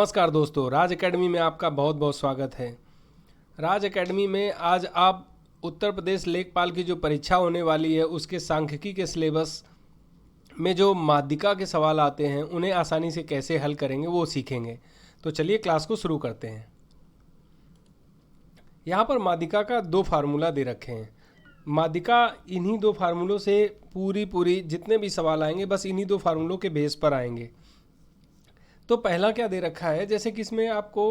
नमस्कार दोस्तों, राज एकेडमी में आपका बहुत बहुत स्वागत है। राज एकेडमी में आज आप उत्तर प्रदेश लेखपाल की जो परीक्षा होने वाली है उसके सांख्यिकी के सिलेबस में जो माध्यिका के सवाल आते हैं उन्हें आसानी से कैसे हल करेंगे वो सीखेंगे। तो चलिए क्लास को शुरू करते हैं। यहाँ पर माध्यिका का दो फार्मूला दे रखे हैं। माध्यिका इन्हीं दो फार्मूलों से पूरी जितने भी सवाल आएंगे बस इन्हीं दो फार्मूलों के बेस पर आएंगे। तो पहला क्या दे रखा है, जैसे कि इसमें आपको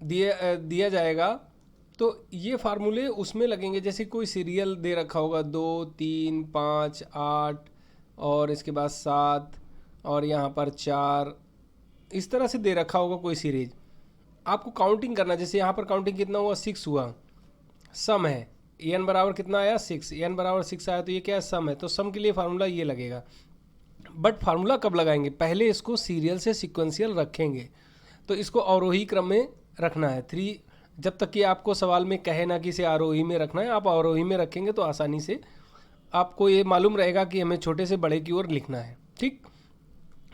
दिया जाएगा तो ये फार्मूले उसमें लगेंगे। जैसे कोई सीरियल दे रखा होगा 2, 3, 5, 8 और इसके बाद 7 और यहाँ पर 4, इस तरह से दे रखा होगा कोई सीरीज। आपको काउंटिंग करना, जैसे यहाँ पर काउंटिंग कितना हुआ, 6 हुआ, सम है n बराबर कितना आया 6, n बराबर 6 आया तो ये क्या है, सम है। तो सम के लिए फार्मूला ये लगेगा। बट फार्मूला कब लगाएंगे, पहले इसको सीरियल से सिक्वेंशियल रखेंगे। तो इसको अवरोही क्रम में रखना है 3, जब तक कि आपको सवाल में कहे ना कि इसे आरोही में रखना है। आप अवरोही में रखेंगे तो आसानी से आपको ये मालूम रहेगा कि हमें छोटे से बड़े की ओर लिखना है। ठीक,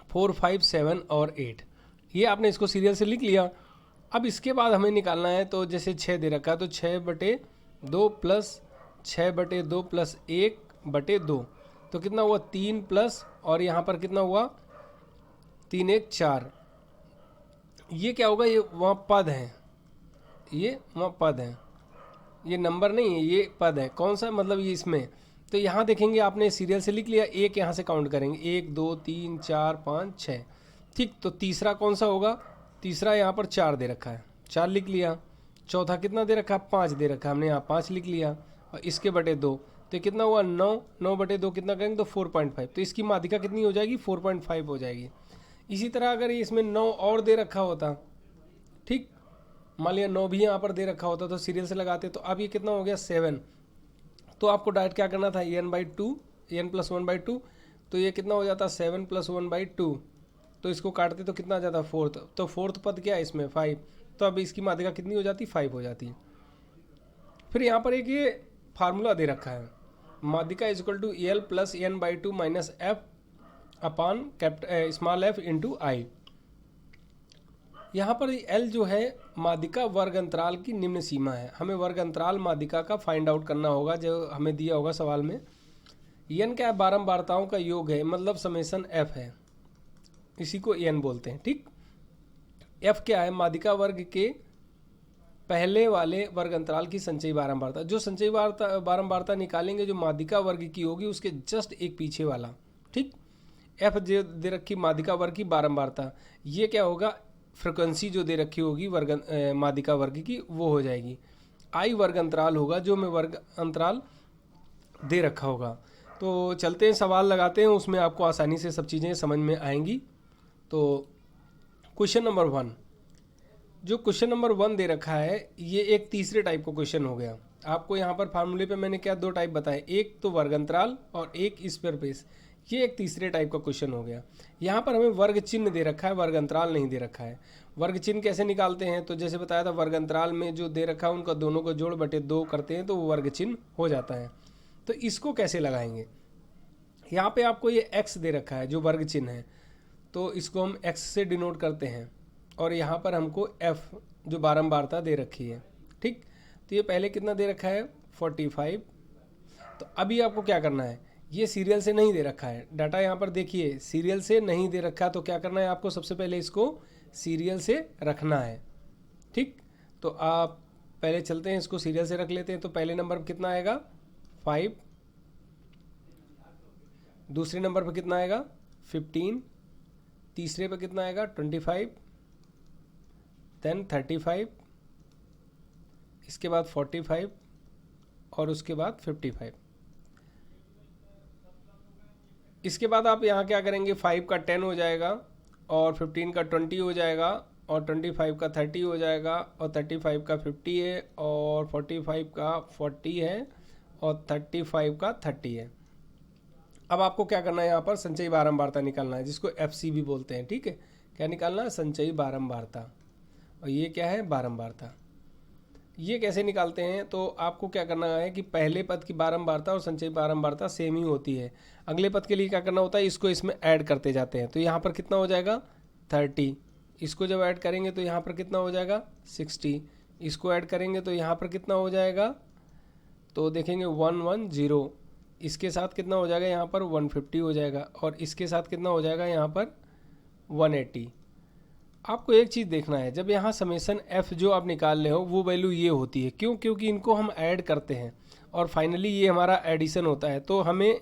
4, 5, 7 और 8 ये आपने इसको सीरियल से लिख लिया। अब इसके बाद हमें निकालना है, तो जैसे 6 दे रखा है तो 6/2 प्लस 6/2 प्लस 1/2 तो कितना हुआ 3 प्लस और यहाँ पर कितना हुआ 3, 1, 4। ये क्या होगा, ये वहाँ पद है, ये वहाँ पद है, ये नंबर नहीं है, ये पद है। कौन सा, मतलब ये इसमें। तो यहाँ देखेंगे आपने सीरियल से लिख लिया, एक यहाँ से काउंट करेंगे 1, 2, 3, 4, 5, 6। ठीक, तो तीसरा कौन सा होगा, तीसरा यहाँ पर 4 दे रखा है, 4 लिख लिया। चौथा कितना दे रखा है, 5 दे रखा है, हमने यहाँ 5 लिख लिया। और इसके बटे 2 तो कितना हुआ 9, 9/2 कितना करेंगे तो 4.5। तो इसकी माध्यिका कितनी हो जाएगी, 4.5 हो जाएगी। इसी तरह अगर इसमें 9 और दे रखा होता, ठीक, मान लिया 9 भी यहाँ पर दे रखा होता तो सीरियल से लगाते। तो अब ये कितना हो गया 7। तो आपको डायरेक्ट क्या करना था, n/2, n+1/2। तो ये कितना हो जाता 7 + 1/2। तो इसको काटते तो कितना आ जाता 4th। तो 4th पद क्या है इसमें 5। तो अब इसकी माध्यिका कितनी हो जाती 5 हो जाती है। फिर यहाँ पर एक ये फार्मूला दे रखा है, माध्यिका = L + n/2 - f upon small f × I। यहाँ पर L जो है माध्यिका वर्ग अंतराल की निम्न सीमा है। हमें वर्ग अंतराल माध्यिका का फाइंड आउट करना होगा जो हमें दिया होगा सवाल में। n क्या है, बारंबारताओं का योग है, मतलब समेसन f है, इसी को n बोलते हैं। ठीक, f क्या है, माध्यिका वर्ग के पहले वाले वर्ग अंतराल की संचयी बारंबारता। जो संचयी बारंबारता निकालेंगे जो माध्यिका वर्ग की होगी उसके जस्ट एक पीछे वाला। ठीक, f जो दे रखी माध्यिका वर्ग की बारंबारता, ये क्या होगा, फ्रिक्वेंसी जो दे रखी होगी माध्यिका वर्ग की वो हो जाएगी। I वर्ग अंतराल होगा जो में वर्ग अंतराल दे रखा होगा। तो चलते हैं सवाल लगाते हैं, उसमें आपको आसानी से सब चीज़ें समझ में आएंगी। तो क्वेश्चन नंबर 1, जो क्वेश्चन नंबर 1 दे रखा है ये एक तीसरे टाइप का क्वेश्चन हो गया। आपको यहाँ पर फार्मूले पे मैंने क्या 2 टाइप बताए, एक तो वर्ग अंतराल और एक स्क्वायर बेस। ये एक तीसरे टाइप का क्वेश्चन हो गया। यहाँ पर हमें वर्ग चिन्ह दे रखा है, वर्ग अंतराल नहीं दे रखा है। वर्ग चिन्ह कैसे निकालते हैं, तो जैसे बताया था वर्ग अंतराल में जो दे रखा है उनका दोनों को जोड़ बटे 2 करते हैं तो वो वर्ग चिन्ह हो जाता है। तो इसको कैसे लगाएंगे, यहाँ पे आपको ये x दे रखा है जो वर्ग चिन्ह है, तो इसको हम x से डिनोट करते हैं। और यहाँ पर हमको f जो बारंबारता दे रखी है। ठीक, तो ये पहले कितना दे रखा है 45। तो अभी आपको क्या करना है, ये सीरियल से नहीं दे रखा है डाटा, यहाँ पर देखिए सीरियल से नहीं दे रखा, तो क्या करना है आपको, सबसे पहले इसको सीरियल से रखना है। ठीक, तो आप पहले चलते हैं इसको सीरियल से रख लेते हैं। तो पहले नंबर पर कितना आएगा 5, दूसरे नंबर पर कितना आएगा 15, तीसरे पर कितना आएगा 25, देन 35, इसके बाद 45 और उसके बाद 55। इसके बाद आप यहाँ क्या करेंगे, 5 का 10 हो जाएगा और 15 का 20 हो जाएगा और 25 का 30 हो जाएगा और 35 का 50 है और 45 का 40 है और 35 का 30 है। अब आपको क्या करना है, यहाँ पर संचयी बारंबारता निकालना है जिसको FC भी बोलते हैं। ठीक है, क्या निकालना है, संचयी बारंबारता। और ये क्या है, बारंबारता। ये कैसे निकालते हैं, तो आपको क्या करना है कि पहले पद की बारंबारता और संचयी बारंबारता सेम ही होती है। अगले पद के लिए क्या करना होता है, इसको इसमें ऐड करते जाते हैं। तो यहाँ पर कितना हो जाएगा 30, इसको जब ऐड करेंगे तो यहाँ पर कितना हो जाएगा 60, इसको ऐड करेंगे तो यहाँ पर कितना हो जाएगा, तो देखेंगे 110, इसके साथ कितना हो जाएगा यहाँ पर 150 हो जाएगा, और इसके साथ कितना हो जाएगा यहाँ पर 180। आपको एक चीज़ देखना है, जब यहाँ समेसन एफ जो आप निकाल रहे हो वो वैल्यू ये होती है, क्यों? क्योंकि इनको हम ऐड करते हैं और फाइनली ये हमारा एडिशन होता है, तो हमें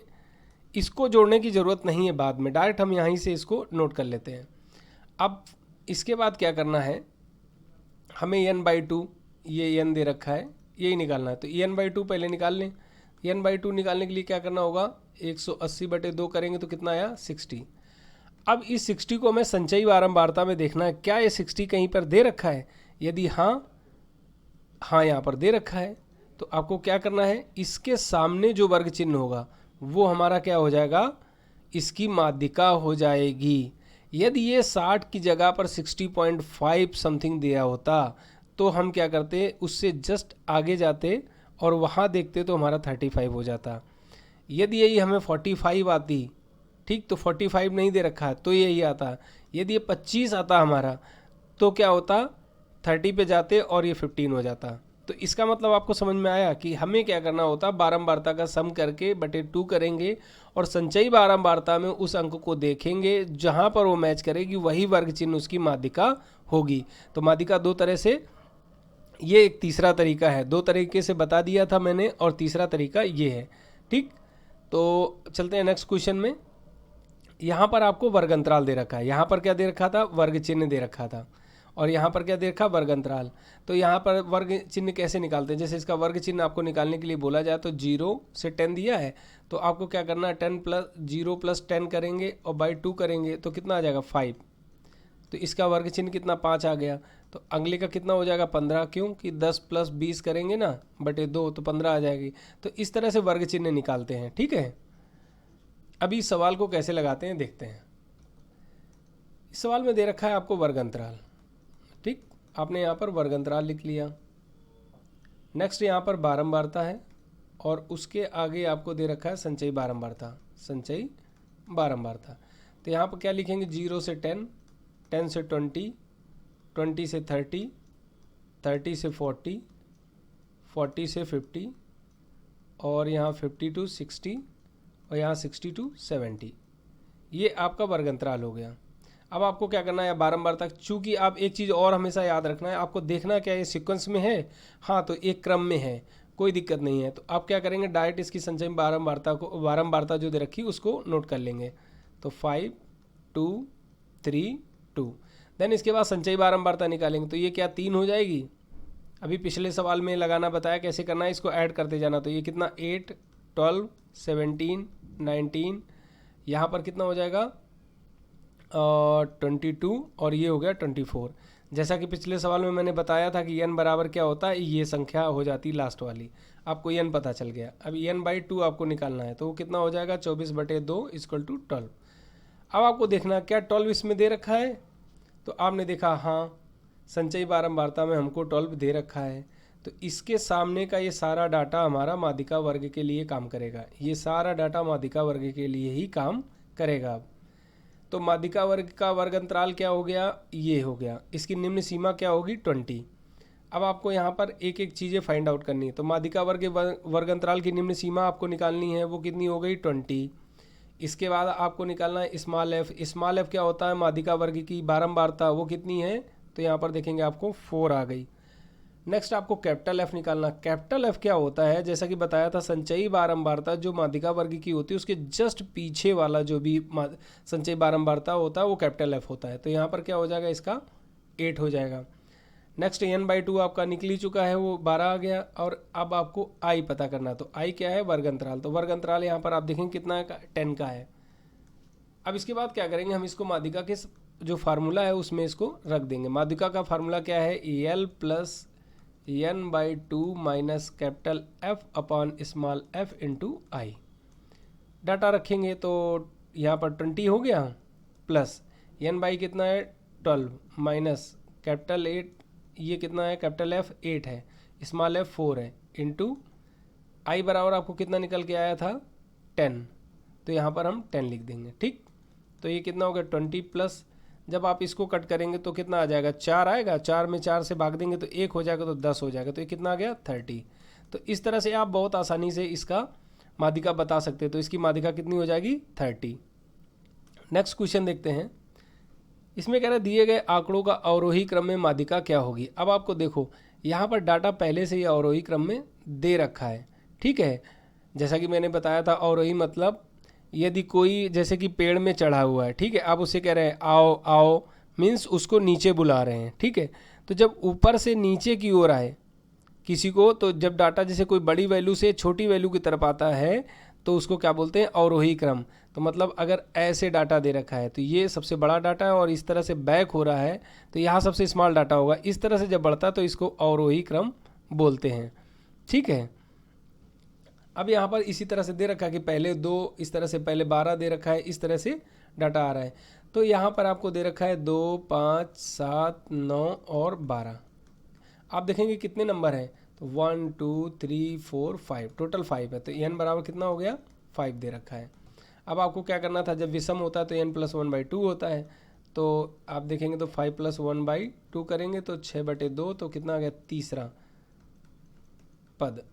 इसको जोड़ने की ज़रूरत नहीं है बाद में, डायरेक्ट हम यहीं से इसको नोट कर लेते हैं। अब इसके बाद क्या करना है, हमें n/2, ये n दे रखा है, यही निकालना है, तो n/2 पहले निकाल लें। n/2 निकालने के लिए क्या करना होगा, 180/2 करेंगे तो कितना आया 60। अब इस 60 को हमें संचयी बारंबारता में देखना है, क्या ये 60 कहीं पर दे रखा है? यदि हाँ यहाँ पर दे रखा है, तो आपको क्या करना है, इसके सामने जो वर्ग चिन्ह होगा वो हमारा क्या हो जाएगा, इसकी माध्यिका हो जाएगी। यदि ये 60 की जगह पर 60.5 समथिंग दिया होता तो हम क्या करते, उससे जस्ट आगे जाते और वहाँ देखते तो हमारा 35 हो जाता। यदि यही हमें 45 आती, ठीक, तो 45 नहीं दे रखा है तो यही आता। यदि ये 25 आता हमारा तो क्या होता, 30 पे जाते और ये 15 हो जाता। तो इसका मतलब आपको समझ में आया कि हमें क्या करना होता, बारंबारता का सम करके बटे 2 करेंगे और संचयी बारंबारता में उस अंक को देखेंगे जहाँ पर वो मैच करेगी वही वर्ग चिन्ह उसकी माध्यिका होगी। तो माध्यिका दो तरह से, ये एक तीसरा तरीका है, दो तरीके से बता दिया था मैंने, और तीसरा तरीका ये है, ठीक। तो चलते हैं नेक्स्ट क्वेश्चन में। यहाँ पर आपको वर्ग अंतराल दे रखा है, यहाँ पर क्या दे रखा था, वर्ग चिन्ह दे रखा था, और यहाँ पर क्या दे रखा, वर्ग अंतराल। तो यहाँ पर वर्ग चिन्ह कैसे निकालते हैं, जैसे इसका वर्ग चिन्ह आपको निकालने के लिए बोला जाए तो 0 से 10 दिया है, तो आपको क्या करना है, 0 + 10 करेंगे और बाई 2 करेंगे तो कितना आ जाएगा 5। तो इसका वर्ग चिन्ह कितना 5 आ गया। तो अगले का कितना हो जाएगा 15, क्योंकि 10 + 20 करेंगे ना बटे 2 तो 15 आ जाएगी। तो इस तरह से वर्ग चिन्ह निकालते हैं, ठीक है। अभी इस सवाल को कैसे लगाते हैं देखते हैं। इस सवाल में दे रखा है आपको वर्ग अंतराल, ठीक, आपने यहाँ पर वर्ग अंतराल लिख लिया। नेक्स्ट यहाँ पर बारंबारता है और उसके आगे आपको दे रखा है संचयी बारंबारता, संचयी बारंबारता। तो यहाँ पर क्या लिखेंगे, 0 से 10, 10 से 20, 20 से 30, 30 से 40, 40 से 50, और यहाँ 50 to 60, और यहाँ 60 to 70। ये आपका वर्ग अंतराल हो गया। अब आपको क्या करना है, बारंबारता, चूंकि आप एक चीज़ और हमेशा याद रखना है, आपको देखना क्या ये सीक्वेंस में है, हाँ तो एक क्रम में है, कोई दिक्कत नहीं है। तो आप क्या करेंगे, डायरेक्ट इसकी संचयी बारंबारता जो दे रखी उसको नोट कर लेंगे। तो 5 2 3 2, देन इसके बाद संचयी बारंबारता निकालेंगे तो ये क्या 3 हो जाएगी। अभी पिछले सवाल में लगाना बताया कैसे करना है, इसको ऐड करते जाना। तो ये कितना 8 12 17 19, यहाँ पर कितना हो जाएगा 22, और ये हो गया 24। जैसा कि पिछले सवाल में मैंने बताया था कि n बराबर क्या होता है, ये संख्या हो जाती लास्ट वाली। आपको n पता चल गया। अब n/2 आपको निकालना है, तो वो कितना हो जाएगा 24/2 = 12। अब आपको देखना क्या 12 इसमें दे रखा है, तो आपने देखा हाँ संचयी बारंबारता में हमको 12 दे रखा है, तो इसके सामने का ये सारा डाटा हमारा माध्यिका वर्ग के लिए काम करेगा, ये सारा डाटा माध्यिका वर्ग के लिए ही काम करेगा। तो माध्यिका वर्ग का वर्ग अंतराल क्या हो गया, ये हो गया। इसकी निम्न सीमा क्या होगी 20। अब आपको यहाँ पर एक एक चीज़ें फाइंड आउट करनी है। तो माध्यिका वर्ग अंतराल की निम्न सीमा आपको निकालनी है, वो कितनी हो गई 20। इसके बाद आपको निकालना है स्मॉल एफ। स्मॉल एफ क्या होता है, माध्यिका वर्ग की बारंबारता, वो कितनी है, तो यहाँ पर देखेंगे आपको 4 आ गई। नेक्स्ट आपको कैपिटल एफ निकालना। कैपिटल एफ क्या होता है, जैसा कि बताया था संचयी बारंबारता जो माध्यिका वर्ग की होती है उसके जस्ट पीछे वाला जो भी संचयी बारंबारता होता है वो कैपिटल एफ होता है। तो यहाँ पर क्या हो जाएगा, इसका 8 हो जाएगा। नेक्स्ट n/2 आपका निकल ही चुका है, वो 12 आ गया। और अब आपको आई पता करना, तो आई क्या है, वर्ग अंतराल। तो वर्ग अंतराल यहाँ पर आप देखेंगे कितना है, 10 का है। अब इसके बाद क्या करेंगे, हम इसको माध्यिका के जो फार्मूला है उसमें इसको रख देंगे। माध्यिका का फार्मूला क्या है, l + n/2 minus capital F upon small f into I. Data रखेंगे तो यहाँ पर 20 हो गया, प्लस n/, कितना है 12, माइनस कैपिटल 8, ये कितना है कैपिटल F 8 है, स्मॉल f 4 है, इंटू आई बराबर आपको कितना निकल के आया था 10। तो यहाँ पर हम 10 लिख देंगे, ठीक। तो ये कितना हो गया 20 प्लस, जब आप इसको कट करेंगे तो कितना आ जाएगा, 4 आएगा, 4 में 4 से भाग देंगे तो 1 हो जाएगा, तो 10 हो जाएगा, तो ये कितना आ गया 30। तो इस तरह से आप बहुत आसानी से इसका माध्यिका बता सकते हैं। तो इसकी माध्यिका कितनी हो जाएगी 30। नेक्स्ट क्वेश्चन देखते हैं। इसमें कह रहा है दिए गए आंकड़ों का अवरोही क्रम में माध्यिका क्या होगी। अब आपको देखो यहाँ पर डाटा पहले से ही अवरोही क्रम में दे रखा है, ठीक है। जैसा कि मैंने बताया था, अवरोही मतलब यदि कोई जैसे कि पेड़ में चढ़ा हुआ है, ठीक है, आप उससे कह रहे हैं आओ आओ, मीन्स उसको नीचे बुला रहे हैं, ठीक है। तो जब ऊपर से नीचे की ओर आए किसी को, तो जब डाटा जैसे कोई बड़ी वैल्यू से छोटी वैल्यू की तरफ आता है तो उसको क्या बोलते हैं, अवरोही क्रम। तो मतलब अगर ऐसे डाटा दे रखा है तो ये सबसे बड़ा डाटा है और इस तरह से बैक हो रहा है तो यहाँ सबसे स्मॉल डाटा होगा। इस तरह से जब बढ़ता है तो इसको अवरोही क्रम बोलते हैं, ठीक है। अब यहाँ पर इसी तरह से दे रखा है कि पहले 2, इस तरह से पहले 12 दे रखा है, इस तरह से डाटा आ रहा है। तो यहाँ पर आपको दे रखा है 2, 5, 7, 9 और 12। आप देखेंगे कितने नंबर हैं, तो 1, 2, 3, 4, 5, टोटल 5 है। तो n बराबर कितना हो गया 5 दे रखा है। अब आपको क्या करना था, जब विषम होता है तो n + 1/2 होता है। तो आप देखेंगे तो 5 + 1/2 करेंगे तो 6/2, तो कितना आ गया तीसरा पद।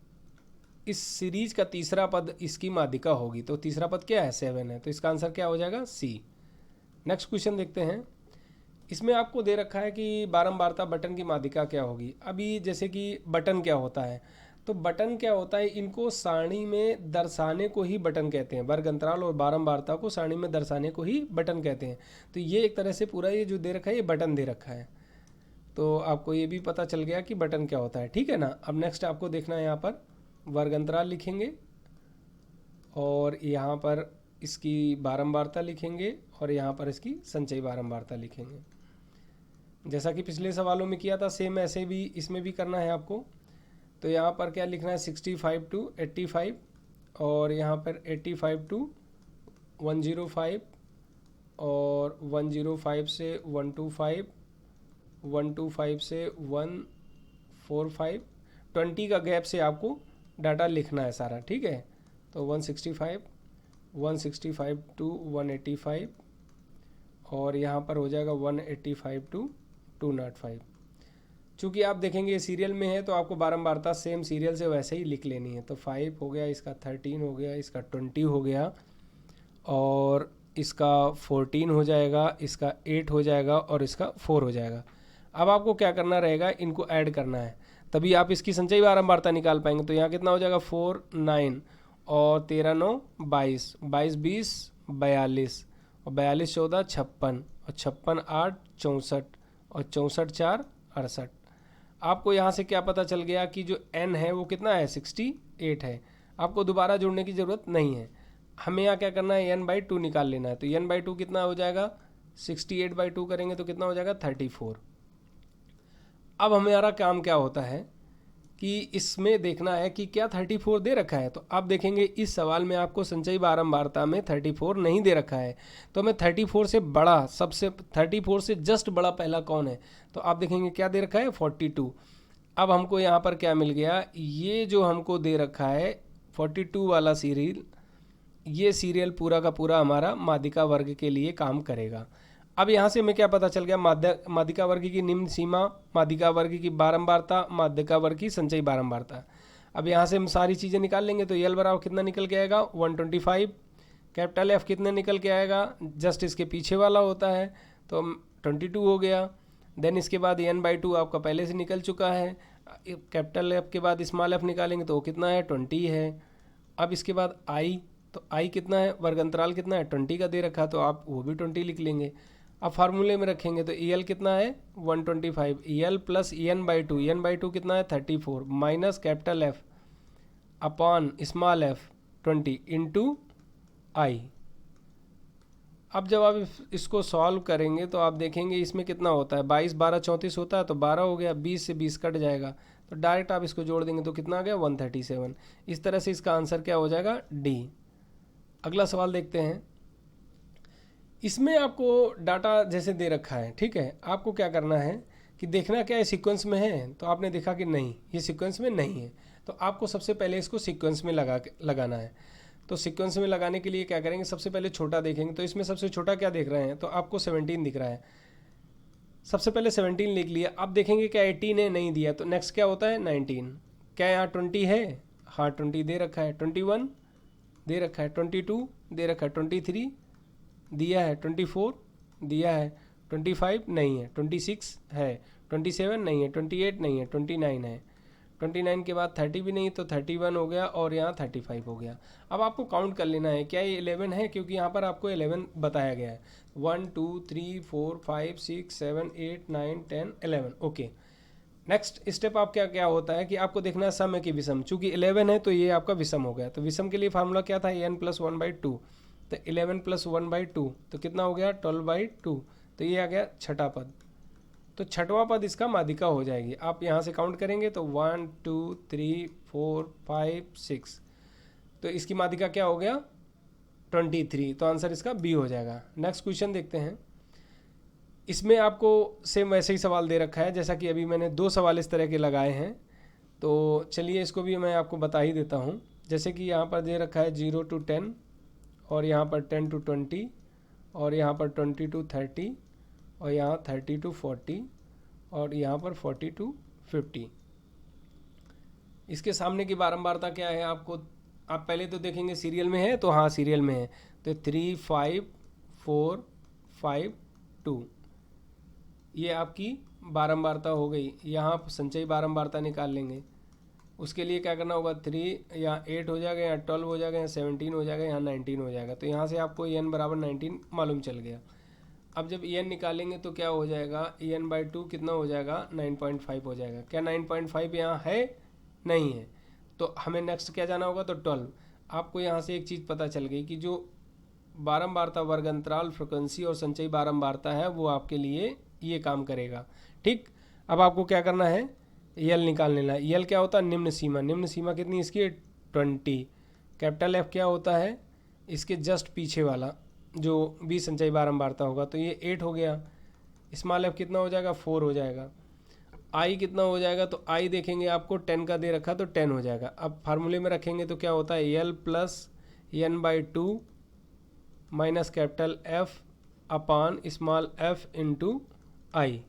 इस सीरीज का तीसरा पद इसकी माध्यिका होगी। तो तीसरा पद क्या है 7 है, तो इसका आंसर क्या हो जाएगा C। नेक्स्ट क्वेश्चन देखते हैं। इसमें आपको दे रखा है कि बारंबारता बटन की माध्यिका क्या होगी। अभी जैसे कि बटन क्या होता है, तो बटन क्या होता है, इनको सारणी में दर्शाने को ही बटन कहते हैं। वर्ग अंतराल और बारंबारता को सारणी में दर्शाने को ही बटन कहते हैं। तो ये एक तरह से पूरा ये जो दे रखा है ये बटन दे रखा है। तो आपको ये भी पता चल गया कि बटन क्या होता है, ठीक है ना। अब नेक्स्ट आपको देखना है, यहाँ पर वर्ग अंतराल लिखेंगे और यहाँ पर इसकी बारंबारता लिखेंगे और यहाँ पर इसकी संचयी बारंबारता लिखेंगे। जैसा कि पिछले सवालों में किया था सेम ऐसे भी इसमें भी करना है आपको। तो यहाँ पर क्या लिखना है 65 to 85 और यहाँ पर 85 to 105 और 105 से 125, 125 से 145, 20 का गैप से आपको डाटा लिखना है सारा, ठीक है। तो 165, 165 to 185 और यहाँ पर हो जाएगा 185 to 205। चूँकि आप देखेंगे सीरियल में है तो आपको बारंबारता सेम सीरियल से वैसे ही लिख लेनी है। तो 5 हो गया, इसका 13 हो गया, इसका 20 हो गया और इसका 14 हो जाएगा, इसका 8 हो जाएगा और इसका 4 हो जाएगा। अब आपको क्या करना रहेगा, इनको ऐड करना है, तभी आप इसकी संचयी बारंबारता निकाल पाएंगे। तो यहाँ कितना हो जाएगा 4, 9 और 13, 9, 22, 22, 20, 42 और 42, 14, 56 और 56, 8, 64 और 64, 4, 68। आपको यहाँ से क्या पता चल गया कि जो n है वो कितना है 68 है। आपको दोबारा जोड़ने की ज़रूरत नहीं है, हमें यहाँ क्या करना है n/2 निकाल लेना है। तो n/2 कितना हो जाएगा 68/2 करेंगे तो कितना हो जाएगा 34। अब हमारा काम क्या होता है कि इसमें देखना है कि क्या 34 दे रखा है। तो आप देखेंगे इस सवाल में आपको संचयी बारंबारता में 34 नहीं दे रखा है। तो हमें 34 से बड़ा, सबसे 34 से जस्ट बड़ा पहला कौन है, तो आप देखेंगे क्या दे रखा है 42। अब हमको यहाँ पर क्या मिल गया, ये जो हमको दे रखा है 42 वाला सीरियल, ये सीरियल पूरा का पूरा हमारा माध्यिका वर्ग के लिए काम करेगा। अब यहाँ से हमें क्या पता चल गया, माध्यिका वर्ग की निम्न सीमा, माध्यिका वर्ग की बारंबारता, माध्यिका वर्ग की संचयी बारंबारता। अब यहाँ से हम सारी चीज़ें निकाल लेंगे। तो एल बराबर कितना निकल के आएगा 125, कैपिटल एफ कितने निकल के आएगा, जस्ट इसके पीछे वाला होता है तो 22 हो गया। देन इसके बाद n/2 आपका पहले से निकल चुका है, कैपिटल एफ के बाद स्मॉल एफ निकालेंगे तो वो कितना है 20 है। अब इसके बाद i, तो i कितना है, वर्ग अंतराल कितना है 20 का दे रखा, तो आप वो भी 20 लिख लेंगे। अब फार्मूले में रखेंगे तो EL कितना है 125, EL प्लस n/2, n/2 कितना है 34 minus capital F upon small f 20 into i। अब जब आप इसको सॉल्व करेंगे तो आप देखेंगे इसमें कितना होता है 22, 12, 34 होता है तो 12 हो गया, 20 से 20 कट जाएगा तो डायरेक्ट आप इसको जोड़ देंगे तो कितना आ गया 137। इस तरह से इसका आंसर क्या हो जाएगा D। अगला सवाल देखते हैं। इसमें आपको डाटा जैसे दे रखा है, ठीक है, आपको क्या करना है कि देखना क्या है सीक्वेंस में है। तो आपने देखा कि नहीं, ये सीक्वेंस में नहीं है, तो आपको सबसे पहले इसको सीक्वेंस में लगाना है। तो सीक्वेंस में लगाने के लिए क्या करेंगे, सबसे पहले छोटा देखेंगे। तो इसमें सबसे छोटा क्या देख रहे हैं, तो आपको 17 दिख रहा है। सबसे पहले 17 लिख लिया। अब देखेंगे क्या 18 है, नहीं दिया, तो नेक्स्ट क्या होता है 19। क्या यहाँ 20 है, हाँ 20 दे रखा है, 21 दे रखा है, 22 दे रखा है, 23 दिया है, 24 दिया है, 25 नहीं है, 26 है, 27 नहीं है, 28 नहीं है, 29 है, 29 के बाद 30 भी नहीं, तो 31 हो गया और यहाँ 35 हो गया। अब आपको काउंट कर लेना है, क्या ये 11 है, क्योंकि यहाँ पर आपको 11 बताया गया है। 1 2 3 4 5 6 7 8 9 10 11। ओके, नेक्स्ट स्टेप आप क्या क्या होता है कि आपको देखना है सम है कि विषम। चूंकि 11 है तो ये आपका विषम हो गया। तो विषम के लिए फार्मूला क्या था, n + 1/2। तो 11 + 1/2 तो कितना हो गया 12/2। तो ये आ गया छठा पद। तो छठवां पद इसका माध्यिका हो जाएगी। आप यहाँ से काउंट करेंगे तो 1 2 3 4 5 6, तो इसकी माध्यिका क्या हो गया 23। तो आंसर इसका बी हो जाएगा। नेक्स्ट क्वेश्चन देखते हैं। इसमें आपको सेम वैसे ही सवाल दे रखा है जैसा कि अभी मैंने 2 सवाल इस तरह के लगाए हैं। तो चलिए इसको भी मैं आपको बता ही देता हूँ। जैसे कि यहाँ पर दे रखा है 0 to 10, और यहाँ पर 10 to 20, और यहाँ पर 20 to 30, और यहाँ 30 to 40, और यहाँ पर 40 to 50। इसके सामने की बारंबारता क्या है, आपको आप पहले तो देखेंगे सीरियल में है, तो हाँ सीरियल में है। तो 3 5 4 5 2 ये आपकी बारंबारता हो गई। यहाँ संचयी बारंबारता निकाल लेंगे। उसके लिए क्या करना होगा, 3 या 8 हो जाएगा, या 12 हो जाएगा, या 17 हो जाएगा, यहाँ 19 हो जाएगा। तो यहाँ से आपको n = 19 मालूम चल गया। अब जब en निकालेंगे तो क्या हो जाएगा, en/2 कितना हो जाएगा 9.5 हो जाएगा। क्या 9.5 यहाँ है, नहीं है, तो हमें नेक्स्ट क्या जाना होगा, तो 12। आपको यहाँ से एक चीज़ पता चल गई कि जो बारंबारता वर्ग अंतराल फ्रिक्वेंसी और संचयी बारंबारता है वो आपके लिए ये काम करेगा। ठीक, अब आपको क्या करना है, यल निकाल लेना है। यल क्या होता है, निम्न सीमा। निम्न सीमा कितनी इसकी 20। कैपिटल एफ क्या होता है, इसके जस्ट पीछे वाला जो भी संचयी बारंबारता होगा, तो ये 8 हो गया। स्मॉल एफ कितना हो जाएगा, 4 हो जाएगा। आई कितना हो जाएगा, तो आई देखेंगे आपको 10 का दे रखा, तो 10 हो जाएगा। अब फार्मूले में रखेंगे तो क्या होता है, L + n/2 minus capital F upon small F into I.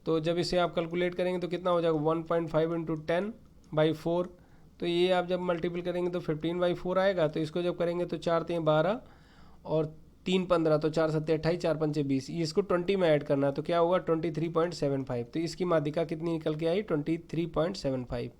तो जब इसे आप कैलकुलेट करेंगे तो कितना हो जाएगा 1.5 × 10/4। तो ये आप जब मल्टीपल करेंगे तो 15/4 आएगा। तो इसको जब करेंगे तो 4 × 3 = 12 और 3 × 15, तो 4 × 7 = 28, 4 × 5 = 20। इसको 20 में ऐड करना है तो क्या होगा 23.75। तो इसकी माध्यिका कितनी निकल के आई 23.75।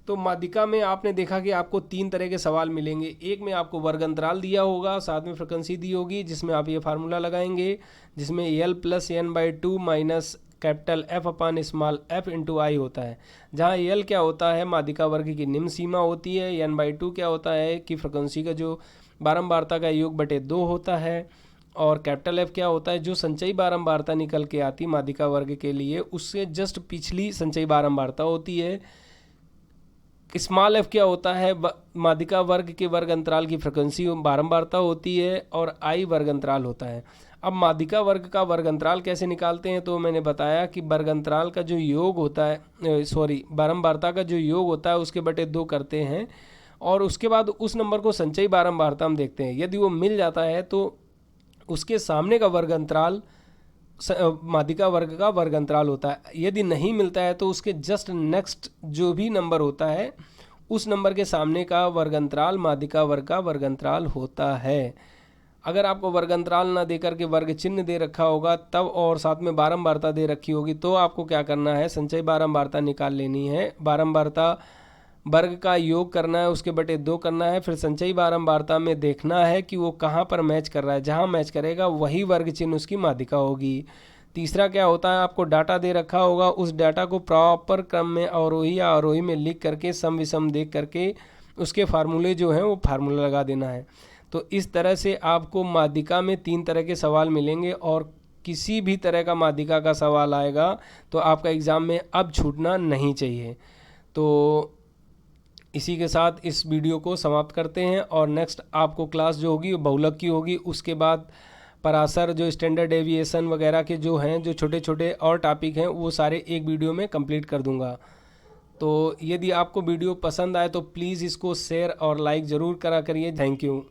तो माध्यिका में आपने देखा कि आपको 3 तरह के सवाल मिलेंगे। एक में आपको वर्ग अंतराल दिया होगा, साथ में फ्रिक्वेंसी दी होगी, जिसमें आप ये फार्मूला लगाएंगे, जिसमें L + n/2 minus capital F upon small F into I होता है। जहाँ यल क्या होता है, माध्यिका वर्ग की निम्न सीमा होती है। n/2 क्या होता है कि फ्रिक्वेंसी का जो बारंबारता का योग बटे 2 होता है। और कैपिटल एफ क्या होता है, जो संचयी बारंबारता निकल के आती माध्यिका वर्ग के लिए, उससे जस्ट पिछली संचयी बारंबारता होती है। स्मॉल एफ क्या होता है, माध्यिका वर्ग के वर्ग अंतराल की फ्रिक्वेंसी बारंबारता होती है। और आई वर्ग अंतराल होता है। अब माध्यिका वर्ग का वर्ग अंतराल कैसे निकालते हैं, तो मैंने बताया कि वर्ग अंतराल का जो योग होता है, बारंबारता का जो योग होता है उसके बटे 2 करते हैं, और उसके बाद उस नंबर को संचयी बारंबारता हम देखते हैं। यदि वो मिल जाता है तो उसके सामने का वर्ग अंतराल माध्यिका वर्ग का वर्ग अंतराल होता है। यदि नहीं मिलता है तो उसके जस्ट नेक्स्ट जो भी नंबर होता है उस नंबर के सामने का वर्ग अंतराल माध्यिका वर्ग का वर्ग अंतराल होता है। अगर आपको वर्ग अंतराल ना देकर के वर्ग चिन्ह दे रखा होगा तब, और साथ में बारंबारता दे रखी होगी, तो आपको क्या करना है, संचयी बारंबारता निकाल लेनी है। बारंबारता वर्ग का योग करना है, उसके बटे 2 करना है। फिर संचयी बारंबारता में देखना है कि वो कहाँ पर मैच कर रहा है। जहाँ मैच करेगा वही वर्ग चिन्ह उसकी माध्यिका होगी। तीसरा क्या होता है, आपको डाटा दे रखा होगा, उस डाटा को प्रॉपर क्रम में अवरोही या आरोही में लिख करके सम विषम देख करके उसके फार्मूले जो हैं वो फार्मूला लगा देना है। तो इस तरह से आपको माध्यिका में 3 तरह के सवाल मिलेंगे, और किसी भी तरह का माध्यिका का सवाल आएगा तो आपका एग्ज़ाम में अब छूटना नहीं चाहिए। तो इसी के साथ इस वीडियो को समाप्त करते हैं, और नेक्स्ट आपको क्लास जो होगी वो बहुलक की होगी। उसके बाद पराशर जो स्टैंडर्ड डेविएशन वगैरह के जो हैं, जो छोटे छोटे और टॉपिक हैं, वो सारे एक वीडियो में कंप्लीट कर दूंगा। तो यदि आपको वीडियो पसंद आए तो प्लीज़ इसको शेयर और लाइक ज़रूर करा करिए। Thank you.